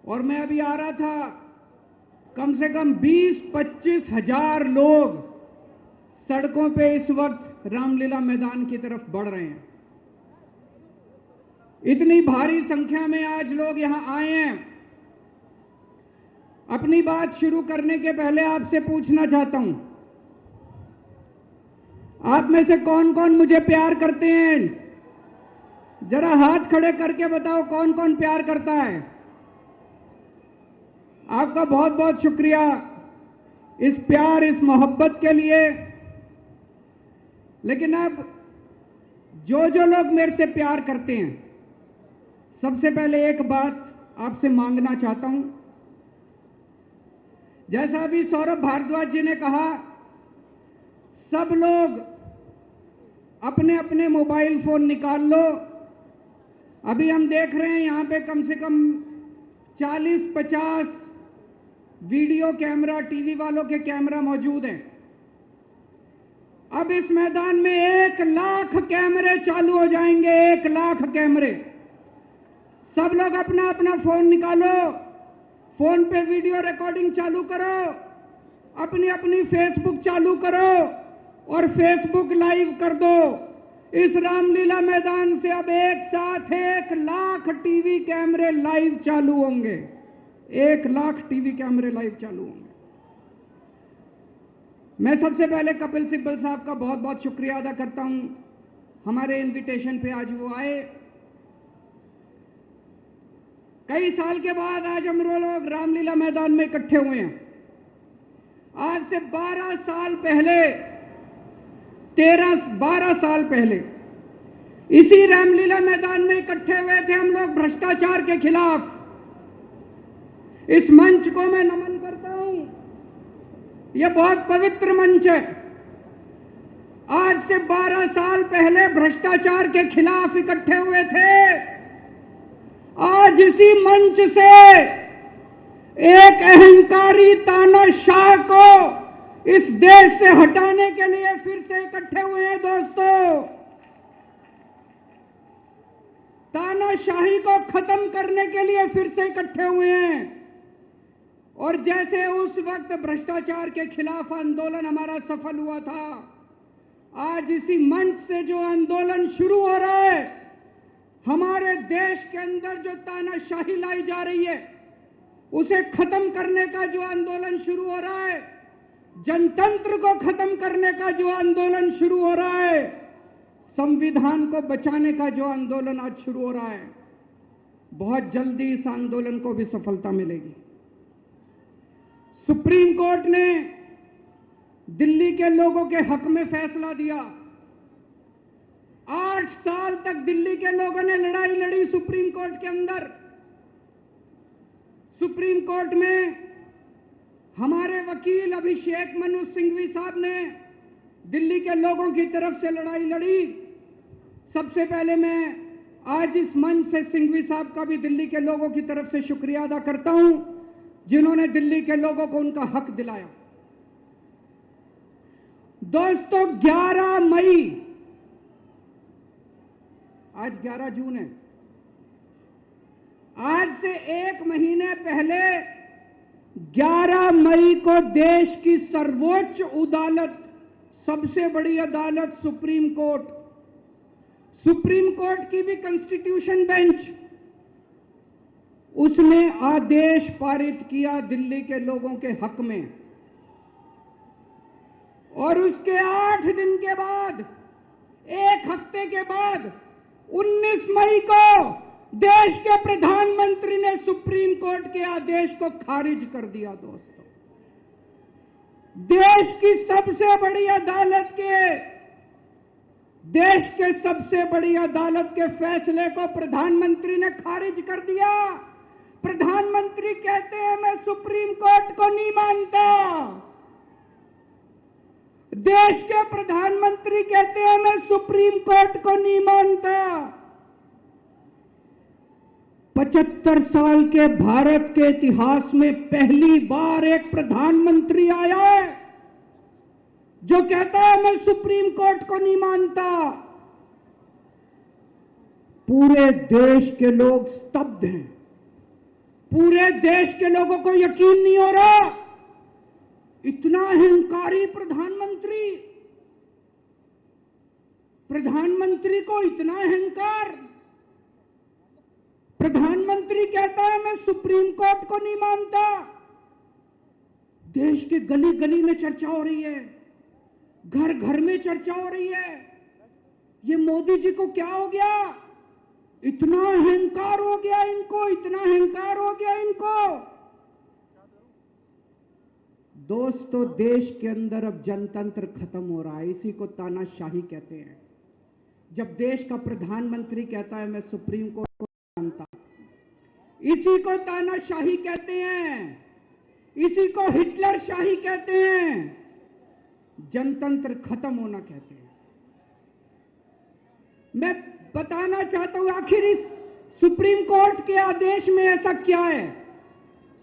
और मैं अभी आ रहा था, कम से कम 20-25 हजार लोग सड़कों पे इस वक्त रामलीला मैदान की तरफ बढ़ रहे हैं। इतनी भारी संख्या में आज लोग यहां आए हैं। अपनी बात शुरू करने के पहले आपसे पूछना चाहता हूं, आप में से कौन कौन मुझे प्यार करते हैं? जरा हाथ खड़े करके बताओ कौन कौन प्यार करता है। आपका बहुत बहुत शुक्रिया इस प्यार, इस मोहब्बत के लिए। लेकिन अब जो लोग मेरे से प्यार करते हैं, सबसे पहले एक बात आपसे मांगना चाहता हूं। जैसा अभी सौरभ भारद्वाज जी ने कहा, सब लोग अपने अपने मोबाइल फोन निकाल लो। अभी हम देख रहे हैं यहां पे कम से कम 40-50 वीडियो कैमरा, टीवी वालों के कैमरा मौजूद हैं। अब इस मैदान में 1 लाख कैमरे चालू हो जाएंगे, 1 लाख कैमरे। सब लोग अपना अपना फोन निकालो, फोन पे वीडियो रिकॉर्डिंग चालू करो, अपनी अपनी फेसबुक चालू करो और फेसबुक लाइव कर दो। इस रामलीला मैदान से अब एक साथ 1 लाख टीवी कैमरे लाइव चालू होंगे। 1 लाख टीवी कैमरे लाइव चालू होंगे। मैं सबसे पहले कपिल सिब्बल साहब का बहुत बहुत शुक्रिया अदा करता हूं। हमारे इनविटेशन पे आज वो आए। कई साल के बाद आज हम लोग रामलीला मैदान में इकट्ठे हुए हैं। आज से 12 साल पहले, 12 साल पहले इसी रामलीला मैदान में इकट्ठे हुए थे हम लोग भ्रष्टाचार के खिलाफ। इस मंच को मैं नमन करता हूं, यह बहुत पवित्र मंच है। आज से 12 साल पहले भ्रष्टाचार के खिलाफ इकट्ठे हुए थे। आज इसी मंच से एक अहंकारी तानाशाह को इस देश से हटाने के लिए फिर से इकट्ठे हुए हैं। दोस्तों, तानाशाही को खत्म करने के लिए फिर से इकट्ठे हुए हैं। और जैसे उस वक्त भ्रष्टाचार के खिलाफ आंदोलन हमारा सफल हुआ था, आज इसी मंच से जो आंदोलन शुरू हो रहा है, हमारे देश के अंदर जो तानाशाही लाई जा रही है, उसे खत्म करने का जो आंदोलन शुरू हो रहा है, जनतंत्र को खत्म करने का जो आंदोलन शुरू हो रहा है, संविधान को बचाने का जो आंदोलन आज शुरू हो रहा है, बहुत जल्दी इस आंदोलन को भी सफलता मिलेगी। सुप्रीम कोर्ट ने दिल्ली के लोगों के हक में फैसला दिया। 8 साल तक दिल्ली के लोगों ने लड़ाई लड़ी सुप्रीम कोर्ट के अंदर। सुप्रीम कोर्ट में हमारे वकील अभिषेक मनु सिंघवी साहब ने दिल्ली के लोगों की तरफ से लड़ाई लड़ी। सबसे पहले मैं आज इस मंच से सिंघवी साहब का भी दिल्ली के लोगों की तरफ से शुक्रिया अदा करता हूं, जिन्होंने दिल्ली के लोगों को उनका हक दिलाया। दोस्तों, 11 मई, आज 11 जून है, आज से 1 महीने पहले 11 मई को देश की सर्वोच्च अदालत, सबसे बड़ी अदालत सुप्रीम कोर्ट की भी कॉन्स्टिट्यूशन बेंच, उसने आदेश पारित किया दिल्ली के लोगों के हक में। और उसके 8 दिन के बाद, 1 हफ्ते के बाद, 19 मई को देश के प्रधानमंत्री ने सुप्रीम कोर्ट के आदेश को खारिज कर दिया। दोस्तों, देश की सबसे बड़ी अदालत के फैसले को प्रधानमंत्री ने खारिज कर दिया। प्रधानमंत्री कहते हैं मैं सुप्रीम कोर्ट को नहीं मानता। देश के प्रधानमंत्री कहते हैं मैं सुप्रीम कोर्ट को नहीं मानता। 75 साल के भारत के इतिहास में पहली बार एक प्रधानमंत्री आया है जो कहता है मैं सुप्रीम कोर्ट को नहीं मानता। पूरे देश के लोग स्तब्ध हैं, पूरे देश के लोगों को यकीन नहीं हो रहा, इतना अहंकारी प्रधानमंत्री, प्रधानमंत्री को इतना अहंकार। प्रधानमंत्री कहता है मैं सुप्रीम कोर्ट को नहीं मानता। देश के गली गली में चर्चा हो रही है, घर घर में चर्चा हो रही है। ये मोदी जी को क्या हो गया? इतना अहंकार हो गया इनको, इतना अहंकार हो गया इनको। दोस्तों, देश के अंदर अब जनतंत्र खत्म हो रहा है। इसी को तानाशाही कहते हैं। जब देश का प्रधानमंत्री कहता है मैं सुप्रीम कोर्ट को नहीं मानता, इसी को तानाशाही कहते हैं, इसी को हिटलर शाही कहते हैं, जनतंत्र खत्म होना कहते हैं। मैं बताना चाहता हूं आखिर इस सुप्रीम कोर्ट के आदेश में ऐसा क्या है?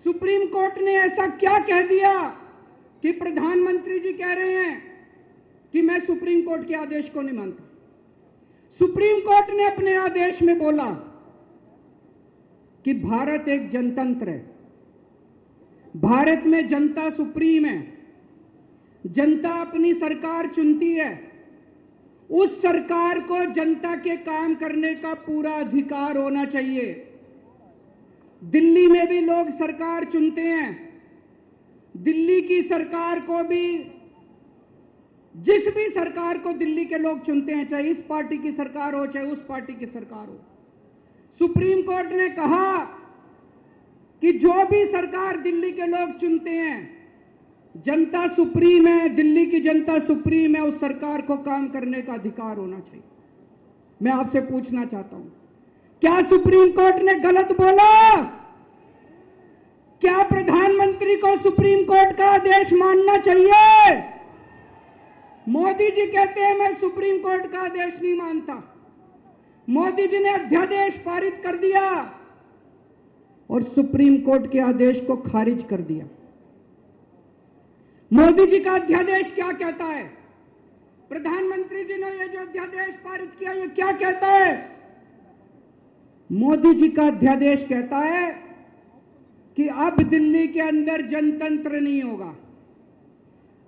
सुप्रीम कोर्ट ने ऐसा क्या कह दिया कि प्रधानमंत्री जी कह रहे हैं कि मैं सुप्रीम कोर्ट के आदेश को नहीं मानता? सुप्रीम कोर्ट ने अपने आदेश में बोला कि भारत एक जनतंत्र है, भारत में जनता सुप्रीम है, जनता अपनी सरकार चुनती है, उस सरकार को जनता के काम करने का पूरा अधिकार होना चाहिए। दिल्ली में भी लोग सरकार चुनते हैं, दिल्ली की सरकार को भी, जिस भी सरकार को दिल्ली के लोग चुनते हैं, चाहे इस पार्टी की सरकार हो चाहे उस पार्टी की सरकार हो, सुप्रीम कोर्ट ने कहा कि जो भी सरकार दिल्ली के लोग चुनते हैं, जनता सुप्रीम है, दिल्ली की जनता सुप्रीम है, उस सरकार को काम करने का अधिकार होना चाहिए। मैं आपसे पूछना चाहता हूं, क्या सुप्रीम कोर्ट ने गलत बोला? क्या प्रधानमंत्री को सुप्रीम कोर्ट का आदेश मानना चाहिए? मोदी जी कहते हैं मैं सुप्रीम कोर्ट का आदेश नहीं मानता। मोदी जी ने अध्यादेश पारित कर दिया और सुप्रीम कोर्ट के आदेश को खारिज कर दिया। मोदी जी का अध्यादेश क्या कहता है? प्रधानमंत्री जी ने ये जो अध्यादेश पारित किया, ये क्या कहता है? मोदी जी का अध्यादेश कहता है कि अब दिल्ली के अंदर जनतंत्र नहीं होगा,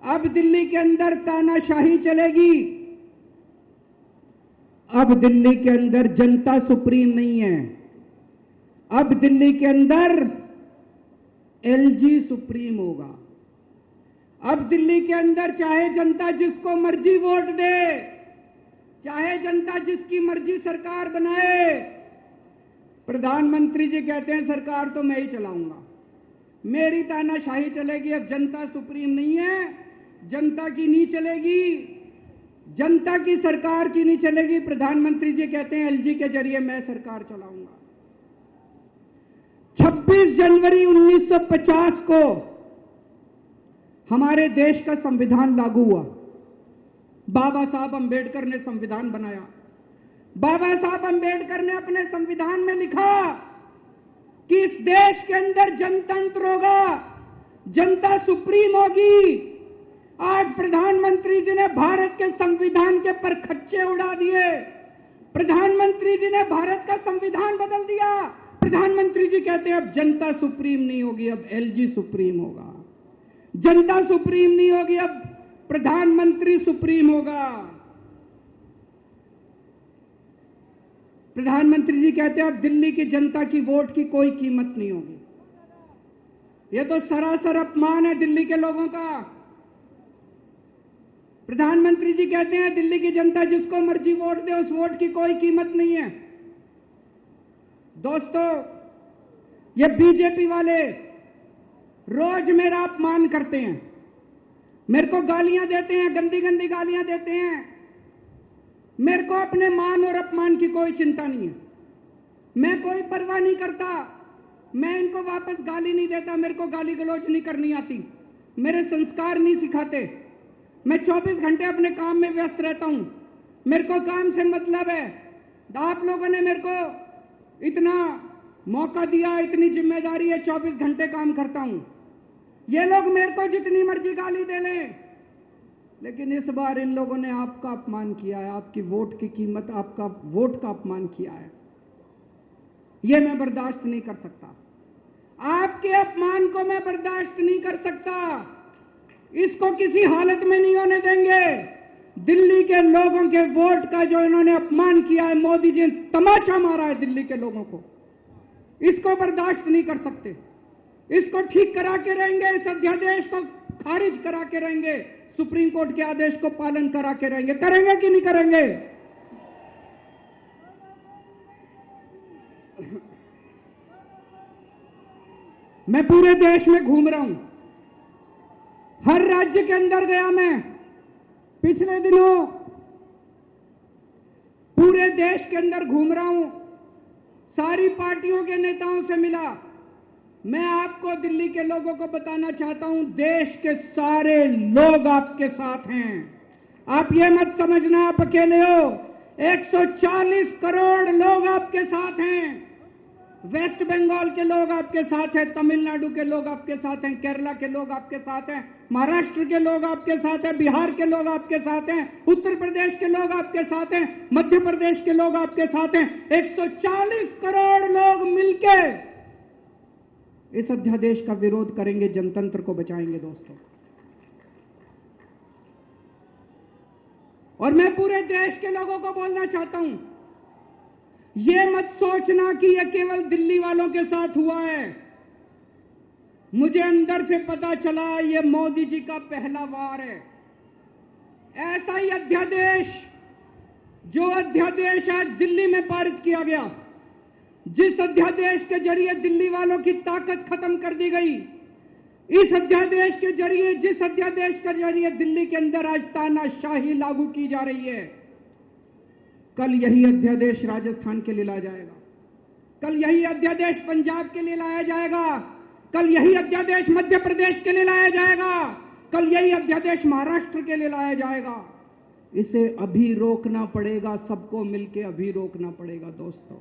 अब दिल्ली के अंदर तानाशाही चलेगी, अब दिल्ली के अंदर जनता सुप्रीम नहीं है, अब दिल्ली के अंदर एलजी सुप्रीम होगा। अब दिल्ली के अंदर चाहे जनता जिसको मर्जी वोट दे, चाहे जनता जिसकी मर्जी सरकार बनाए, प्रधानमंत्री जी कहते हैं सरकार तो मैं ही चलाऊंगा, मेरी तानाशाही चलेगी। अब जनता सुप्रीम नहीं है, जनता की नहीं चलेगी, जनता की सरकार की नहीं चलेगी। प्रधानमंत्री जी कहते हैं एलजी के जरिए मैं सरकार चलाऊंगा। 26 जनवरी 1950 को हमारे देश का संविधान लागू हुआ। बाबा साहब अंबेडकर ने संविधान बनाया। बाबा साहब अंबेडकर ने अपने संविधान में लिखा कि इस देश के अंदर जनतंत्र होगा, जनता सुप्रीम होगी। आज प्रधानमंत्री जी ने भारत के संविधान के परखच्चे उड़ा दिए। प्रधानमंत्री जी ने भारत का संविधान बदल दिया। प्रधानमंत्री जी कहते हैं अब जनता सुप्रीम नहीं होगी, अब एलजी सुप्रीम होगा। जनता सुप्रीम नहीं होगी, अब प्रधानमंत्री सुप्रीम होगा। प्रधानमंत्री जी कहते हैं अब दिल्ली की जनता की वोट की कोई कीमत नहीं होगी। यह तो सरासर अपमान है दिल्ली के लोगों का। प्रधानमंत्री जी कहते हैं दिल्ली की जनता जिसको मर्जी वोट दे, उस वोट की कोई कीमत नहीं है। दोस्तों, ये बीजेपी वाले रोज मेरा अपमान करते हैं, मेरे को गालियां देते हैं, गंदी गंदी गालियां देते हैं। मेरे को अपने मान और अपमान की कोई चिंता नहीं है, मैं कोई परवाह नहीं करता, मैं इनको वापस गाली नहीं देता। मेरे को गाली गलौज नहीं करनी आती, मेरे संस्कार नहीं सिखाते। मैं 24 घंटे अपने काम में व्यस्त रहता हूं, मेरे को काम से मतलब है। आप लोगों ने मेरे को इतना मौका दिया, इतनी जिम्मेदारी है, 24 घंटे काम करता हूं। ये लोग मेरे को जितनी मर्जी गाली दे लें, लेकिन इस बार इन लोगों ने आपका अपमान किया है, आपकी वोट की कीमत, आपका वोट का अपमान किया है। यह मैं बर्दाश्त नहीं कर सकता। अपमान को मैं बर्दाश्त नहीं कर सकता। इसको किसी हालत में नहीं होने देंगे। दिल्ली के लोगों के वोट का जो इन्होंने अपमान किया है, मोदी जी ने तमाचा मारा है दिल्ली के लोगों को, इसको बर्दाश्त नहीं कर सकते। इसको ठीक करा के रहेंगे, इस अध्यादेश को खारिज करा के रहेंगे, सुप्रीम कोर्ट के आदेश को पालन करा के रहेंगे। करेंगे कि नहीं करेंगे? मैं पूरे देश में घूम रहा हूं, हर राज्य के अंदर गया मैं। पिछले दिनों पूरे देश के अंदर घूम रहा हूं, सारी पार्टियों के नेताओं से मिला। मैं आपको, दिल्ली के लोगों को बताना चाहता हूं, देश के सारे लोग आपके साथ हैं। आप ये मत समझना आप अकेले हो। 140 करोड़ लोग आपके साथ हैं। वेस्ट बंगाल के लोग आपके साथ हैं, तमिलनाडु के लोग आपके साथ हैं, केरला के लोग आपके साथ हैं, महाराष्ट्र के लोग आपके साथ हैं, बिहार के लोग आपके साथ हैं, उत्तर प्रदेश के लोग आपके साथ हैं, मध्य प्रदेश के लोग आपके साथ हैं। 140 करोड़ लोग मिलके इस अध्यादेश का विरोध करेंगे, जनतंत्र को बचाएंगे दोस्तों। और मैं पूरे देश के लोगों को बोलना चाहता हूं, ये मत सोचना कि यह केवल दिल्ली वालों के साथ हुआ है। मुझे अंदर से पता चला ये मोदी जी का पहला वार है। ऐसा ही अध्यादेश, जो अध्यादेश आज दिल्ली में पारित किया गया, जिस अध्यादेश के जरिए दिल्ली वालों की ताकत खत्म कर दी गई, इस अध्यादेश के जरिए, जिस अध्यादेश के जरिए दिल्ली के अंदर आज तानाशाही लागू की जा रही है, कल यही अध्यादेश राजस्थान के लिए लाया जाएगा, कल यही अध्यादेश पंजाब के लिए लाया जाएगा, कल यही अध्यादेश मध्य प्रदेश के लिए लाया जाएगा, कल यही अध्यादेश महाराष्ट्र के लिए लाया जाएगा। इसे अभी रोकना पड़ेगा, सबको मिलकर अभी रोकना पड़ेगा दोस्तों।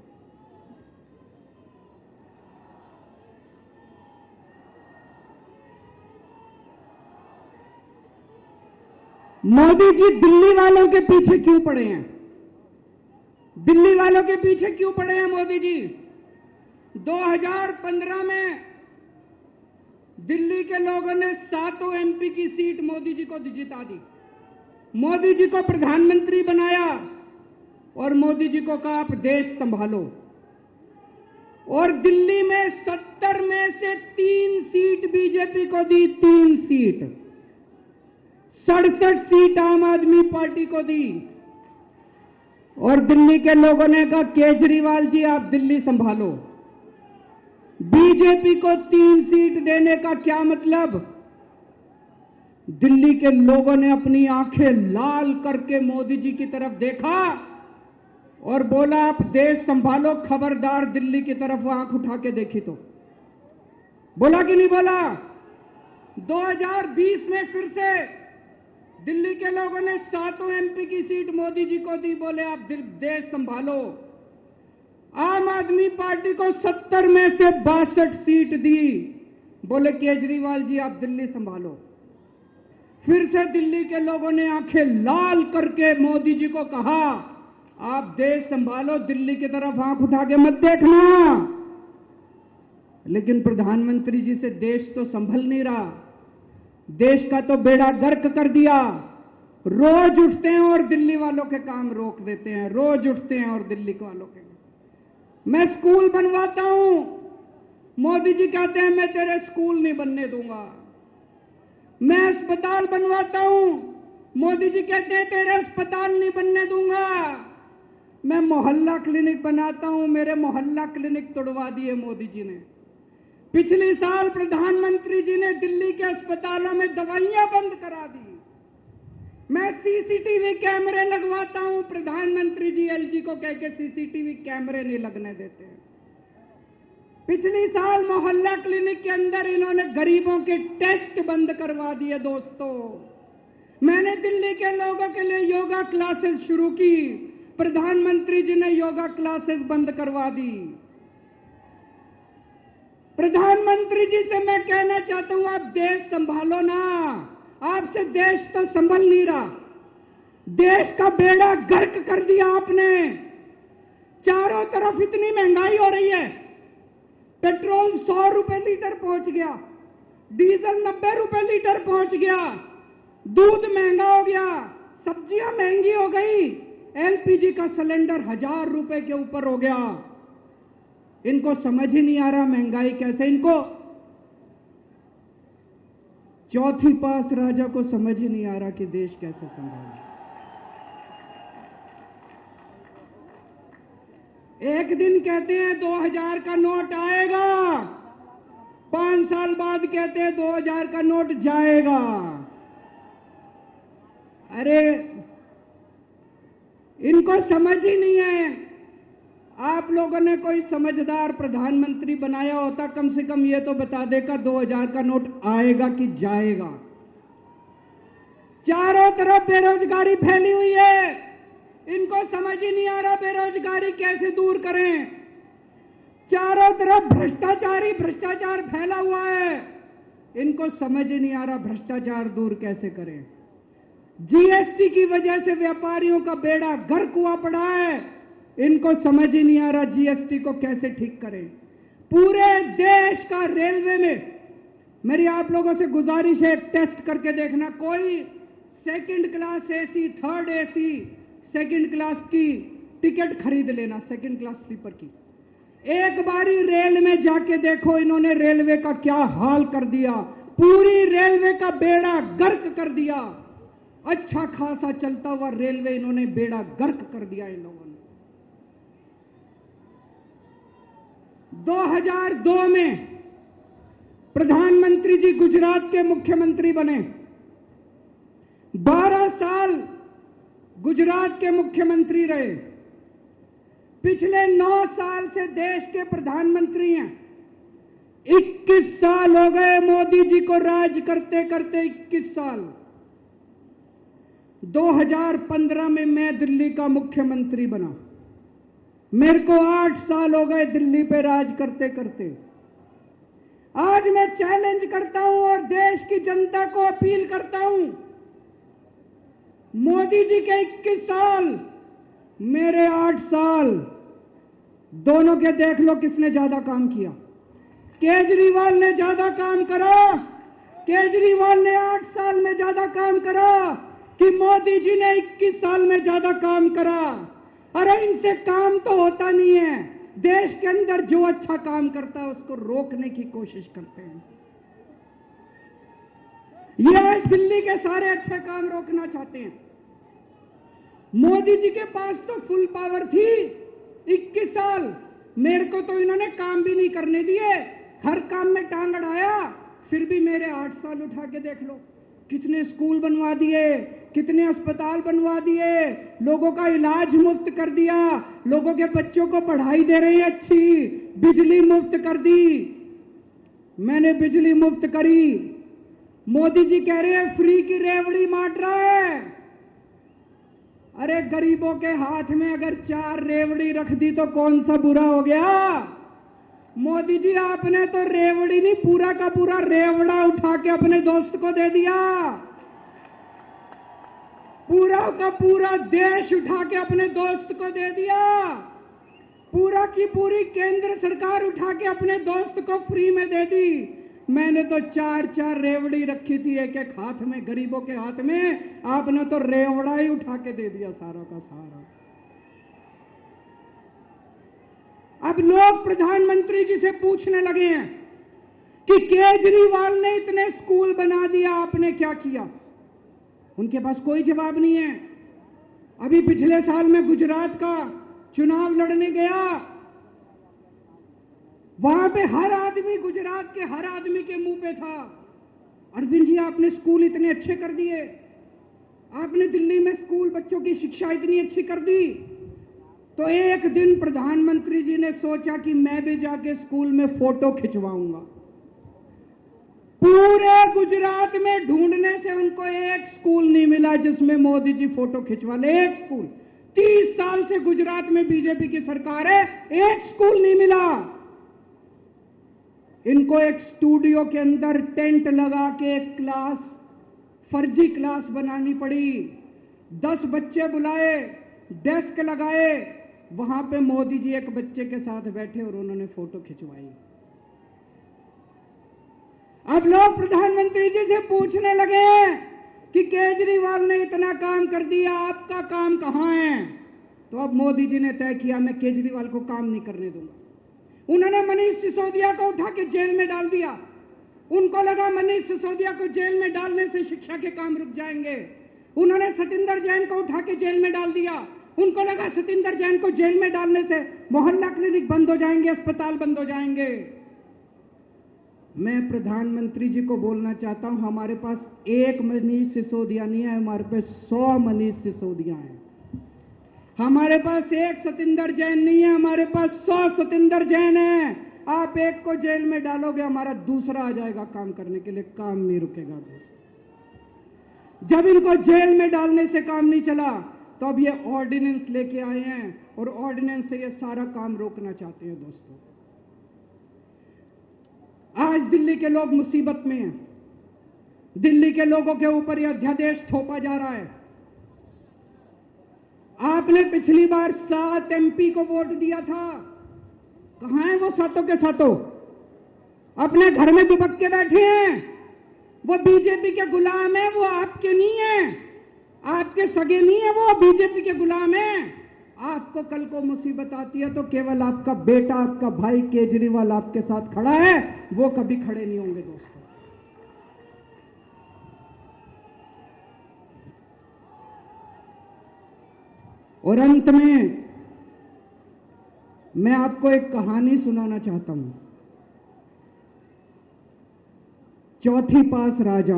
मोदी जी दिल्ली वालों के पीछे क्यों पड़े हैं? दिल्ली वालों के पीछे क्यों पड़े हैं मोदी जी? 2015 में दिल्ली के लोगों ने 7 एमपी की सीट मोदी जी को जिता दी, मोदी जी को प्रधानमंत्री बनाया और मोदी जी को कहा आप देश संभालो। और दिल्ली में 70 में से 3 सीट बीजेपी को दी, 3 सीट, 67 सीट आम आदमी पार्टी को दी। और दिल्ली के लोगों ने कहा केजरीवाल जी आप दिल्ली संभालो। बीजेपी को 3 सीट देने का क्या मतलब? दिल्ली के लोगों ने अपनी आंखें लाल करके मोदी जी की तरफ देखा और बोला आप देश संभालो, खबरदार दिल्ली की तरफ आंख उठा के देखी तो। बोला कि नहीं बोला? 2020 में फिर से दिल्ली के लोगों ने 7 एमपी की सीट मोदी जी को दी, बोले आप देश संभालो। आम आदमी पार्टी को 70 में से 62 सीट दी, बोले केजरीवाल जी आप दिल्ली संभालो। फिर से दिल्ली के लोगों ने आंखें लाल करके मोदी जी को कहा आप देश संभालो, दिल्ली की तरफ आंख उठा के मत देखना। लेकिन प्रधानमंत्री जी से देश तो संभल नहीं रहा, देश का तो बेड़ा गर्क कर दिया। रोज उठते हैं और दिल्ली वालों के काम रोक देते हैं, रोज उठते हैं और दिल्ली वालों के। मैं स्कूल बनवाता हूं, मोदी जी कहते हैं मैं तेरे स्कूल नहीं बनने दूंगा। मैं अस्पताल बनवाता हूं, मोदी जी कहते हैं तेरे अस्पताल नहीं बनने दूंगा। मैं मोहल्ला क्लिनिक बनाता हूं, मेरे मोहल्ला क्लिनिक तोड़वा दिए मोदी जी ने। पिछले साल प्रधानमंत्री जी ने दिल्ली के अस्पतालों में दवाइयां बंद करा दी। मैं सीसीटीवी कैमरे लगवाता हूं, प्रधानमंत्री जी एलजी को कह के सीसीटीवी कैमरे नहीं लगने देते। पिछले साल मोहल्ला क्लिनिक के अंदर इन्होंने गरीबों के टेस्ट बंद करवा दिए दोस्तों। मैंने दिल्ली के लोगों के लिए योगा क्लासेस शुरू की, प्रधानमंत्री जी ने योगा क्लासेस बंद करवा दी। प्रधानमंत्री जी से मैं कहना चाहता हूं आप देश संभालो ना, आपसे देश तो संभल नहीं रहा। देश का बेड़ा गर्क कर दिया आपने। चारों तरफ इतनी महंगाई हो रही है, पेट्रोल 100 रुपए लीटर पहुंच गया, डीजल 90 रुपए लीटर पहुंच गया, दूध महंगा हो गया, सब्जियां महंगी हो गई, एलपीजी का सिलेंडर 1000 रुपए के ऊपर हो गया। इनको समझ ही नहीं आ रहा महंगाई कैसे, इनको चौथी पास राजा को समझ ही नहीं आ रहा कि देश कैसे संभाले। एक दिन कहते हैं 2000 का नोट आएगा, 5 साल बाद कहते हैं 2000 का नोट जाएगा। अरे इनको समझ ही नहीं है। आप लोगों ने कोई समझदार प्रधानमंत्री बनाया होता, कम से कम ये तो बता देगा 2000 का नोट आएगा कि जाएगा। चारों तरफ बेरोजगारी फैली हुई है, इनको समझ ही नहीं आ रहा बेरोजगारी कैसे दूर करें। चारों तरफ भ्रष्टाचारी भ्रष्टाचार फैला हुआ है, इनको समझ ही नहीं आ रहा भ्रष्टाचार दूर कैसे करें। जीएसटी की वजह से व्यापारियों का बेड़ा गर्क हुआ पड़ा है, इनको समझ ही नहीं आ रहा जीएसटी को कैसे ठीक करें। पूरे देश का रेलवे में मेरी आप लोगों से गुजारिश है, टेस्ट करके देखना, कोई second class AC, third AC, second class की टिकट खरीद लेना, सेकंड क्लास स्लीपर की। एक बारी रेल में जाके देखो इन्होंने रेलवे का क्या हाल कर दिया, पूरी रेलवे का बेड़ा गर्क कर दिया। अच्छा खासा चलता हुआ रेलवे इन्होंने बेड़ा गर्क कर दिया इन लोगों ने। 2002 में प्रधानमंत्री जी गुजरात के मुख्यमंत्री बने, 12 साल गुजरात के मुख्यमंत्री रहे। पिछले 9 साल से देश के प्रधानमंत्री हैं। 21 साल हो गए मोदी जी को राज करते करते, 21 साल। 2015 में मैं दिल्ली का मुख्यमंत्री बना, मेरे को 8 साल हो गए दिल्ली पे राज करते करते। आज मैं चैलेंज करता हूं और देश की जनता को अपील करता हूं, मोदी जी के 21 साल, मेरे 8 साल, दोनों के देख लो किसने ज्यादा काम किया। केजरीवाल ने ज्यादा काम करा, केजरीवाल ने 8 साल में ज्यादा काम करा कि मोदी जी ने 21 साल में ज्यादा काम करा। अरे इनसे काम तो होता नहीं है, देश के अंदर जो अच्छा काम करता है उसको रोकने की कोशिश करते हैं। ये आज दिल्ली के सारे अच्छे काम रोकना चाहते हैं। मोदी जी के पास तो फुल पावर थी 21 साल, मेरे को तो इन्होंने काम भी नहीं करने दिए, हर काम में टांग अड़ाया। फिर भी मेरे 8 साल उठा के देख लो, कितने स्कूल बनवा दिए, कितने अस्पताल बनवा दिए, लोगों का इलाज मुफ्त कर दिया, लोगों के बच्चों को पढ़ाई दे रही है अच्छी, बिजली मुफ्त कर दी, मैंने बिजली मुफ्त करी। मोदी जी कह रहे हैं फ्री की रेवड़ी बांट रहा है। अरे गरीबों के हाथ में अगर 4 रेवड़ी रख दी तो कौन सा बुरा हो गया। मोदी जी आपने तो रेवड़ी नहीं, पूरा का पूरा रेवड़ा उठा के अपने दोस्त को दे दिया, पूरा का पूरा देश उठा के अपने दोस्त को दे दिया, पूरा की पूरी केंद्र सरकार उठा के अपने दोस्त को फ्री में दे दी। मैंने तो 4 रेवड़ी रखी थी एक एक हाथ में, गरीबों के हाथ में, आपने तो रेवड़ा ही उठा के दे दिया सारा का सारा। अब लोग प्रधानमंत्री जी से पूछने लगे हैं कि केजरीवाल ने इतने स्कूल बना दिया, आपने क्या किया। उनके पास कोई जवाब नहीं है। अभी पिछले साल में गुजरात का चुनाव लड़ने गया, वहां पे हर आदमी, गुजरात के हर आदमी के मुंह पे था, अरविंद जी आपने स्कूल इतने अच्छे कर दिए, आपने दिल्ली में स्कूल बच्चों की शिक्षा इतनी अच्छी कर दी। तो एक दिन प्रधानमंत्री जी ने सोचा कि मैं भी जाके स्कूल में फोटो खिंचवाऊंगा। पूरे गुजरात में ढूंढने से उनको एक स्कूल नहीं मिला जिसमें मोदी जी फोटो खिंचवा ले, एक स्कूल। 30 साल से गुजरात में बीजेपी की सरकार है, एक स्कूल नहीं मिला। इनको एक स्टूडियो के अंदर टेंट लगा के एक क्लास, फर्जी क्लास बनानी पड़ी। 10 बच्चे बुलाए, डेस्क लगाए, वहां पे मोदी जी एक बच्चे के साथ बैठे और उन्होंने फोटो खिंचवाई। अब लोग प्रधानमंत्री जी से पूछने लगे कि केजरीवाल ने इतना काम कर दिया, आपका काम कहां है? तो अब मोदी जी ने तय किया, मैं केजरीवाल को काम नहीं करने दूंगा। उन्होंने मनीष सिसोदिया को उठा के जेल में डाल दिया। उनको लगा मनीष सिसोदिया को जेल में डालने से शिक्षा के काम रुक जाएंगे। उन्होंने सतिंदर जैन को उठा के जेल में डाल दिया। उनको लगा सतिंदर जैन को जेल में डालने से मोहल्ला क्लिनिक बंद हो जाएंगे, अस्पताल बंद हो जाएंगे। मैं प्रधानमंत्री जी को बोलना चाहता हूं, हमारे पास एक मनीष सिसोदिया नहीं है, हमारे पास 100 मनीष सिसोदिया हैं। हमारे पास एक सतिंदर जैन नहीं है, हमारे पास 100 सतिंदर जैन है। आप एक को जेल में डालोगे, हमारा दूसरा आ जाएगा काम करने के लिए, काम नहीं रुकेगा दोस्तों। जब इनको जेल में डालने से काम नहीं चला तो अब ये ऑर्डिनेंस लेके आए हैं और ऑर्डिनेंस से ये सारा काम रोकना चाहते हैं दोस्तों। आज दिल्ली के लोग मुसीबत में हैं। दिल्ली के लोगों के ऊपर यह अध्यादेश थोपा जा रहा है। आपने पिछली बार 7 एमपी को वोट दिया था, कहां है वो सातों के सातों? अपने घर में दुबक के बैठे हैं। वो बीजेपी के गुलाम है, वो आपके नहीं है, आपके सगे नहीं है, वो बीजेपी के गुलाम है। आपको कल को मुसीबत आती है तो केवल आपका बेटा, आपका भाई केजरीवाल आपके साथ खड़ा है, वो कभी खड़े नहीं होंगे दोस्तों। और अंत में मैं आपको एक कहानी सुनाना चाहता हूं। चौथी पास राजा,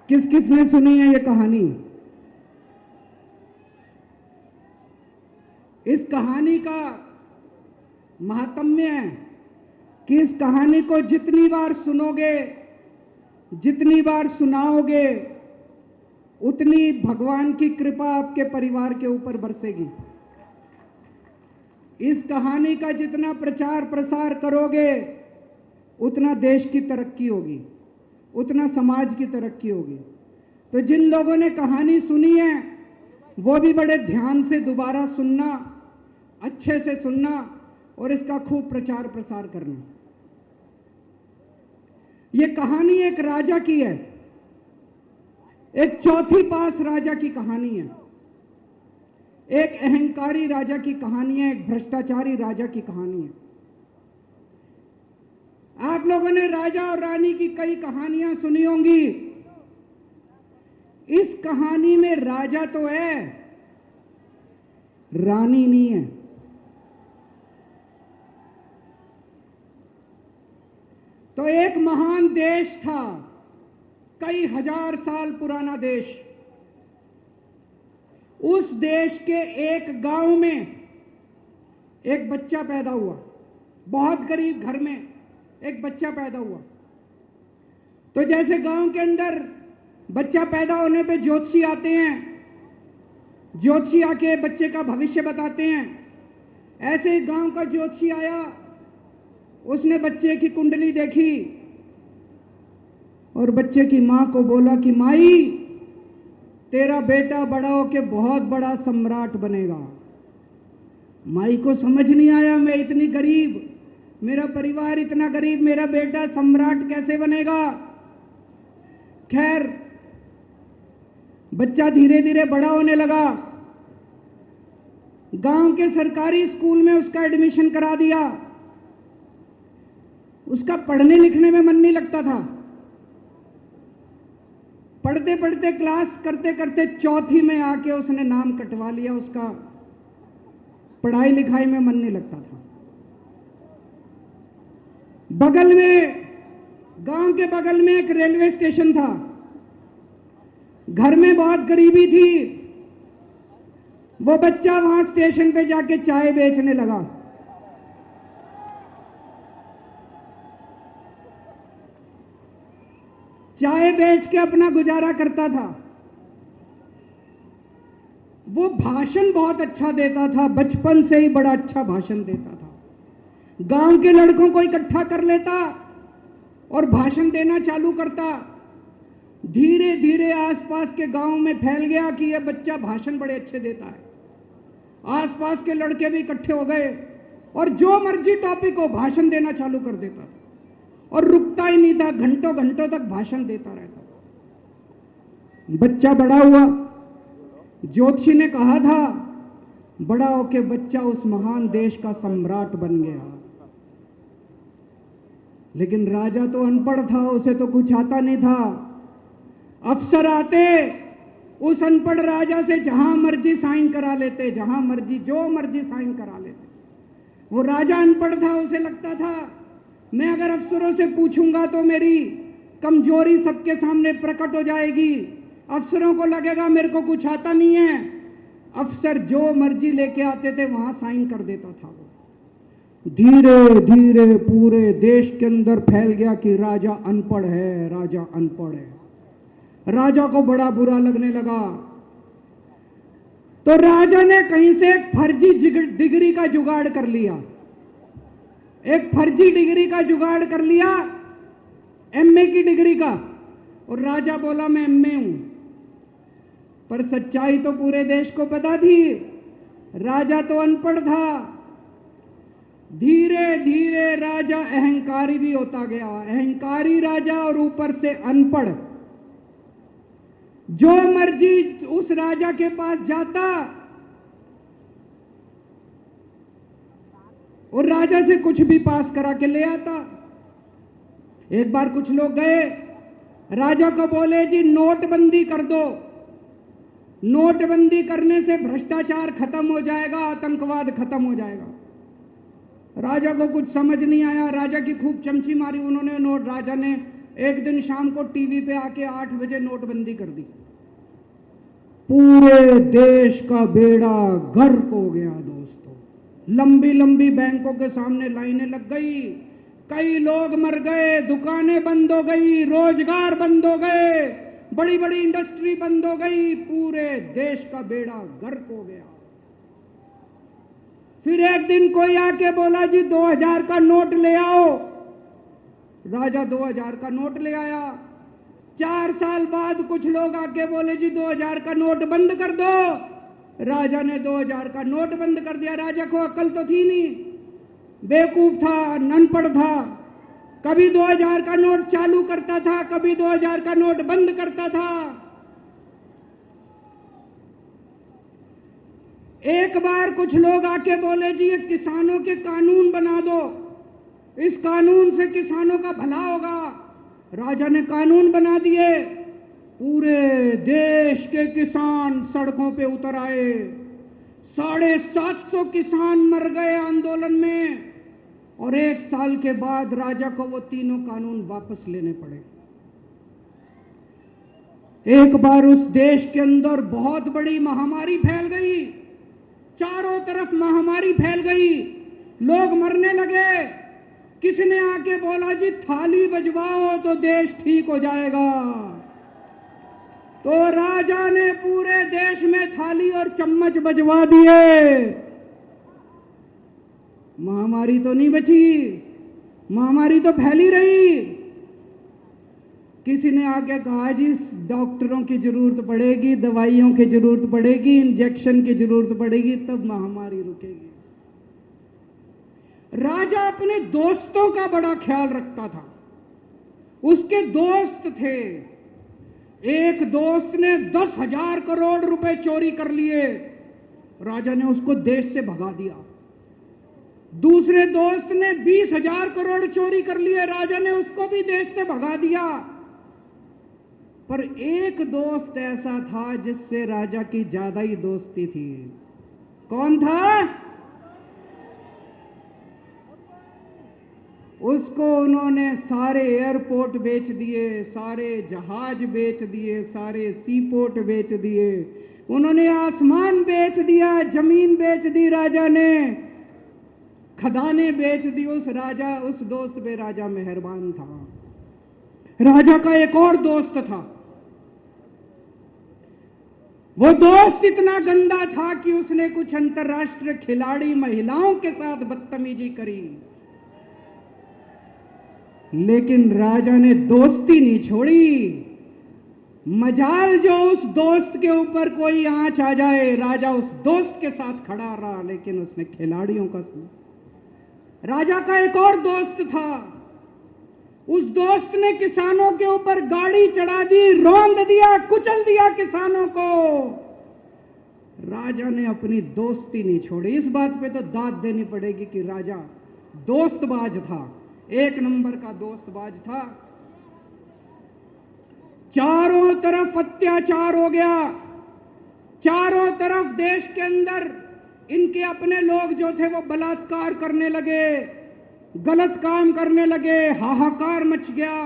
किस किसने सुनी है ये कहानी? इस कहानी का महात्म्य है कि इस कहानी को जितनी बार सुनोगे, जितनी बार सुनाओगे, उतनी भगवान की कृपा आपके परिवार के ऊपर बरसेगी। इस कहानी का जितना प्रचार प्रसार करोगे, उतना देश की तरक्की होगी, उतना समाज की तरक्की होगी। तो जिन लोगों ने कहानी सुनी है वो भी बड़े ध्यान से दोबारा सुनना, अच्छे से सुनना और इसका खूब प्रचार प्रसार करना। ये कहानी एक राजा की है, एक चौथी पास राजा की कहानी है, एक अहंकारी राजा की कहानी है, एक भ्रष्टाचारी राजा की कहानी है। आप लोगों ने राजा और रानी की कई कहानियां सुनी होंगी। इस कहानी में राजा तो है, रानी नहीं है। तो एक महान देश था, कई हजार साल पुराना देश। उस देश के एक गांव में एक बच्चा पैदा हुआ, बहुत गरीब घर में एक बच्चा पैदा हुआ। तो जैसे गांव के अंदर बच्चा पैदा होने पे ज्योतिषी आते हैं, ज्योतिषी आके बच्चे का भविष्य बताते हैं, ऐसे ही गांव का ज्योतिषी आया। उसने बच्चे की कुंडली देखी और बच्चे की मां को बोला कि माई, तेरा बेटा बड़ा होके बहुत बड़ा सम्राट बनेगा। माई को समझ नहीं आया, मैं इतनी गरीब, मेरा परिवार इतना गरीब, मेरा बेटा सम्राट कैसे बनेगा। खैर, बच्चा धीरे धीरे बड़ा होने लगा। गांव के सरकारी स्कूल में उसका एडमिशन करा दिया। उसका पढ़ने लिखने में मन नहीं लगता था। पढ़ते पढ़ते, क्लास करते करते चौथी में आके उसने नाम कटवा लिया। उसका पढ़ाई लिखाई में मन नहीं लगता था। बगल में, गांव के बगल में एक रेलवे स्टेशन था। घर में बहुत गरीबी थी। वो बच्चा वहां स्टेशन पे जाके चाय बेचने लगा। चाय बेच के अपना गुजारा करता था। वो भाषण बहुत अच्छा देता था, बचपन से ही बड़ा अच्छा भाषण देता था। गांव के लड़कों को इकट्ठा कर लेता और भाषण देना चालू करता। धीरे धीरे आसपास के गांव में फैल गया कि यह बच्चा भाषण बड़े अच्छे देता है। आसपास के लड़के भी इकट्ठे हो गए और जो मर्जी टॉपिक हो भाषण देना चालू कर देता था। और रुकता ही नहीं था, घंटों घंटों तक भाषण देता रहता था। बच्चा बड़ा हुआ, ज्योतिषी ने कहा था बड़ा होके बच्चा उस महान देश का सम्राट बन गया। लेकिन राजा तो अनपढ़ था, उसे तो कुछ आता नहीं था। अफसर आते, उस अनपढ़ राजा से जहां मर्जी साइन करा लेते, जहां मर्जी जो मर्जी साइन करा लेते। वो राजा अनपढ़ था, उसे लगता था मैं अगर अफसरों से पूछूंगा तो मेरी कमजोरी सबके सामने प्रकट हो जाएगी, अफसरों को लगेगा मेरे को कुछ आता नहीं है। अफसर जो मर्जी लेके आते थे वहां साइन कर देता था। वो धीरे धीरे पूरे देश के अंदर फैल गया कि राजा अनपढ़ है, राजा अनपढ़ है। राजा को बड़ा बुरा लगने लगा, तो राजा ने कहीं से एक फर्जी डिग्री का जुगाड़ कर लिया, एक फर्जी डिग्री का जुगाड़ कर लिया, एमए की डिग्री का। और राजा बोला मैं एमए हूं, पर सच्चाई तो पूरे देश को पता थी, राजा तो अनपढ़ था। धीरे धीरे राजा अहंकारी भी होता गया, अहंकारी राजा और ऊपर से अनपढ़। जो मर्जी उस राजा के पास जाता और राजा से कुछ भी पास करा के ले आता। एक बार कुछ लोग गए, राजा को बोले जी नोटबंदी कर दो, नोटबंदी करने से भ्रष्टाचार खत्म हो जाएगा, आतंकवाद खत्म हो जाएगा। राजा को कुछ समझ नहीं आया, राजा की खूब चमची मारी उन्होंने। राजा ने एक दिन शाम को टीवी पे आके 8 बजे नोटबंदी कर दी। पूरे देश का बेड़ा गर्क हो गया दोस्तों। लंबी लंबी बैंकों के सामने लाइनें लग गई, कई लोग मर गए, दुकानें बंद हो गई, रोजगार बंद हो गए, बड़ी बड़ी इंडस्ट्री बंद हो गई, पूरे देश का बेड़ा गर्क हो गया। फिर एक दिन कोई आके बोला जी 2000 का नोट ले आओ। राजा 2000 का नोट ले आया। 4 साल बाद कुछ लोग आके बोले जी 2000 का नोट बंद कर दो। राजा ने 2000 का नोट बंद कर दिया। राजा को अकल तो थी नहीं, बेवकूफ था, अनपढ़ था। कभी 2000 का नोट चालू करता था, कभी 2000 का नोट बंद करता था। एक बार कुछ लोग आके बोले जी ये किसानों के कानून बना दो, इस कानून से किसानों का भला होगा। राजा ने कानून बना दिए, पूरे देश के किसान सड़कों पे उतर आए। 750 किसान मर गए आंदोलन में, और 1 साल के बाद राजा को वो तीनों कानून वापस लेने पड़े। एक बार उस देश के अंदर बहुत बड़ी महामारी फैल गई, चारों तरफ महामारी फैल गई, लोग मरने लगे। किसने आके बोला जी थाली बजवाओ तो देश ठीक हो जाएगा। तो राजा ने पूरे देश में थाली और चम्मच बजवा दिए। महामारी तो नहीं बची, महामारी तो फैली रही। किसी ने आके कहा जी डॉक्टरों की जरूरत पड़ेगी, दवाइयों की जरूरत पड़ेगी, इंजेक्शन की जरूरत पड़ेगी, तब महामारी रुकेगी। राजा अपने दोस्तों का बड़ा ख्याल रखता था। उसके दोस्त थे। एक दोस्त ने 10,000 करोड़ रुपए चोरी कर लिए, राजा ने उसको देश से भगा दिया। दूसरे दोस्त ने 20,000 करोड़ चोरी कर लिए, राजा ने उसको भी देश से भगा दिया। पर एक दोस्त ऐसा था जिससे राजा की ज्यादा ही दोस्ती थी। कौन था? उसको उन्होंने सारे एयरपोर्ट बेच दिए, सारे जहाज बेच दिए, सारे सीपोर्ट बेच दिए, उन्होंने आसमान बेच दिया, जमीन बेच दी राजा ने, खदानें बेच दी। उस दोस्त पे राजा मेहरबान था। राजा का एक और दोस्त था। वो दोस्त इतना गंदा था कि उसने कुछ अंतर्राष्ट्रीय खिलाड़ी महिलाओं के साथ बदतमीजी करी, लेकिन राजा ने दोस्ती नहीं छोड़ी। मजाल जो उस दोस्त के ऊपर कोई आंच आ जाए, राजा उस दोस्त के साथ खड़ा रहा, लेकिन उसने खिलाड़ियों का सुना। राजा का एक और दोस्त था, उस दोस्त ने किसानों के ऊपर गाड़ी चढ़ा दी, रौंद दिया, कुचल दिया किसानों को। राजा ने अपनी दोस्ती नहीं छोड़ी। इस बात पे तो दाद देनी पड़ेगी कि राजा दोस्तबाज था, एक नंबर का दोस्तबाज था। चारों तरफ अत्याचार हो गया, चारों तरफ देश के अंदर इनके अपने लोग जो थे वो बलात्कार करने लगे, गलत काम करने लगे, हाहाकार मच गया।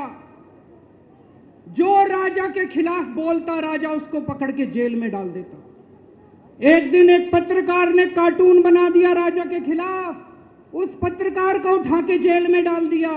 जो राजा के खिलाफ बोलता, राजा उसको पकड़ के जेल में डाल देता। एक दिन एक पत्रकार ने कार्टून बना दिया राजा के खिलाफ, उस पत्रकार को उठा के जेल में डाल दिया।